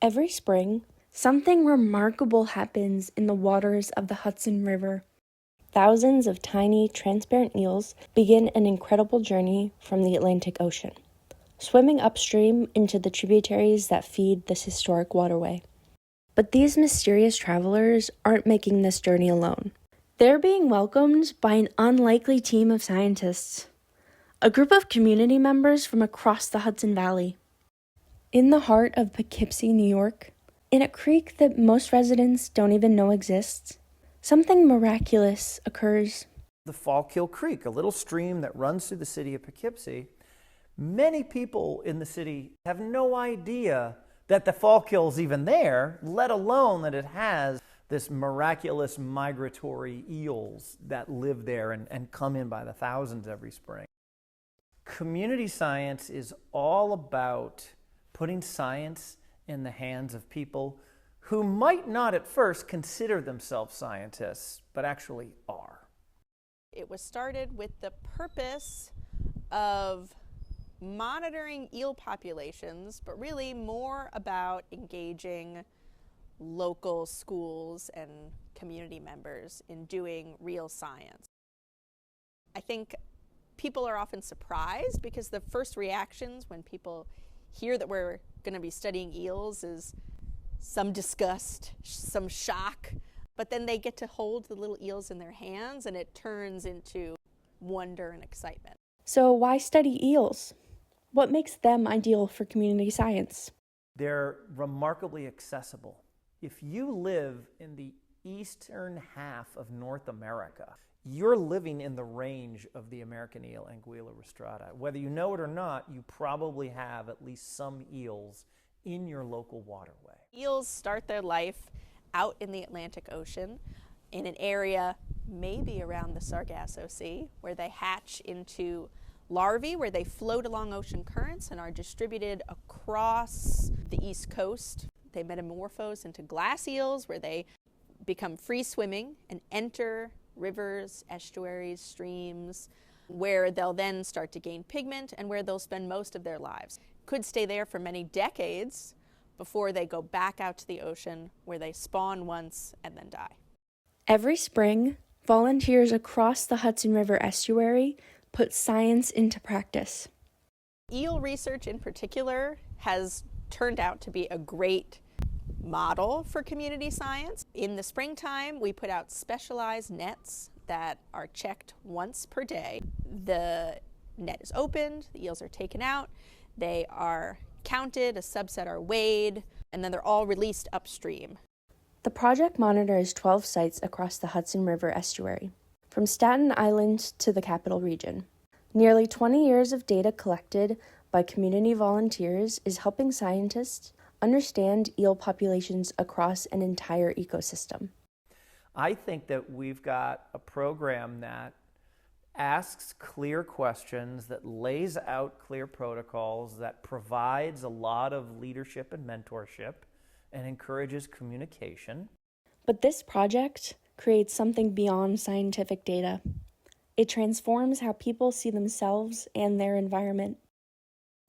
Every spring, something remarkable happens in the waters of the Hudson River. Thousands of tiny, transparent eels begin an incredible journey from the Atlantic Ocean, swimming upstream into the tributaries that feed this historic waterway. But these mysterious travelers aren't making this journey alone. They're being welcomed by an unlikely team of scientists, a group of community members from across the Hudson Valley. In the heart of Poughkeepsie, New York, in a creek that most residents don't even know exists, something miraculous occurs. The Fallkill Creek, a little stream that runs through the city of Poughkeepsie. Many people in the city have no idea that the Fallkill's even there, let alone that it has this miraculous migratory eels that live there and come in by the thousands every spring. Community science is all about putting science in the hands of people who might not at first consider themselves scientists, but actually are. It was started with the purpose of monitoring eel populations, but really more about engaging local schools and community members in doing real science. I think people are often surprised because the first reactions when people hear that we're going to be studying eels is some disgust, some shock, but then they get to hold the little eels in their hands and it turns into wonder and excitement. So why study eels? What makes them ideal for community science? They're remarkably accessible. If you live in the eastern half of North America, you're living in the range of the American eel, Anguilla rostrata. Whether you know it or not, you probably have at least some eels in your local waterway. Eels start their life out in the Atlantic Ocean in an area maybe around the Sargasso Sea where they hatch into larvae, where they float along ocean currents and are distributed across the East Coast. They metamorphose into glass eels where they become free swimming and enter rivers, estuaries, streams, where they'll then start to gain pigment and where they'll spend most of their lives. Could stay there for many decades before they go back out to the ocean where they spawn once and then die. Every spring, volunteers across the Hudson River estuary put science into practice. Eel research in particular has turned out to be a great model for community science. In the springtime, we put out specialized nets that are checked once per day. The net is opened, the eels are taken out, they are counted, a subset are weighed, and then they're all released upstream. The project monitors 12 sites across the Hudson River estuary, from Staten Island to the Capital Region. Nearly 20 years of data collected by community volunteers is helping scientists understand eel populations across an entire ecosystem. I think that we've got a program that asks clear questions, that lays out clear protocols, that provides a lot of leadership and mentorship, and encourages communication. But this project creates something beyond scientific data. It transforms how people see themselves and their environment.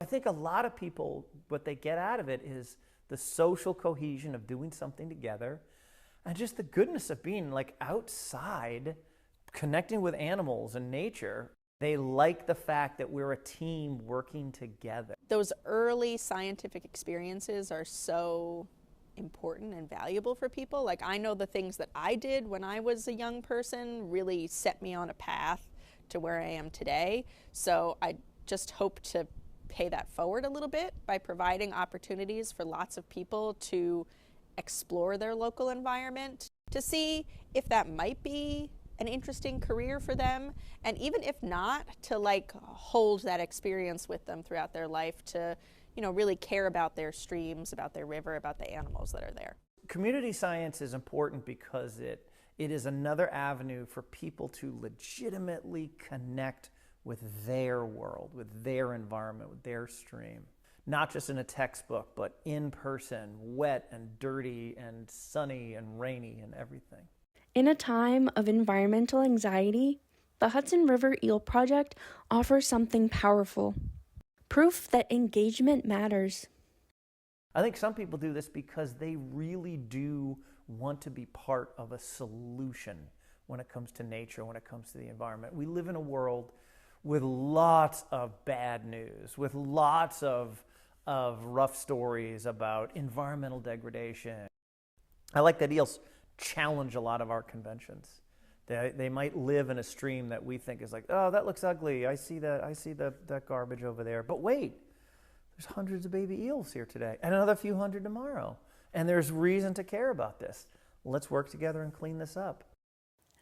I think a lot of people, what they get out of it is the social cohesion of doing something together and just the goodness of being like outside, connecting with animals and nature. They like the fact that we're a team working together. Those early scientific experiences are so important and valuable for people. Like, I know the things that I did when I was a young person really set me on a path to where I am today. So I just hope to pay that forward a little bit by providing opportunities for lots of people to explore their local environment, to see if that might be an interesting career for them, and even if not, to like hold that experience with them throughout their life, to really care about their streams, about their river, about the animals that are there. Community science is important because it is another avenue for people to legitimately connect with their world, with their environment, with their stream. Not just in a textbook, but in person, wet and dirty and sunny and rainy and everything. In a time of environmental anxiety, the Hudson River Eel Project offers something powerful. Proof that engagement matters. I think some people do this because they really do want to be part of a solution when it comes to nature, when it comes to the environment. We live in a world with lots of bad news, with lots of rough stories about environmental degradation. I like that eels challenge a lot of our conventions. They might live in a stream that we think is like, oh, that looks ugly. I see that garbage over there. But wait, there's hundreds of baby eels here today and another few hundred tomorrow. And there's reason to care about this. Let's work together and clean this up.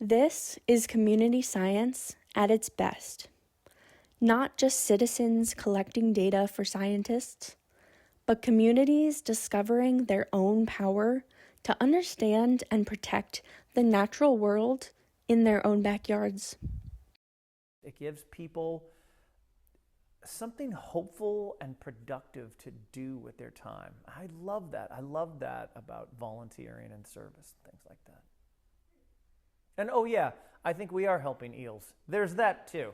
This is community science at its best. Not just citizens collecting data for scientists, but communities discovering their own power to understand and protect the natural world in their own backyards. It gives people something hopeful and productive to do with their time. I love that. I love that about volunteering and service, things like that. And oh yeah, I think we are helping eels. There's that too.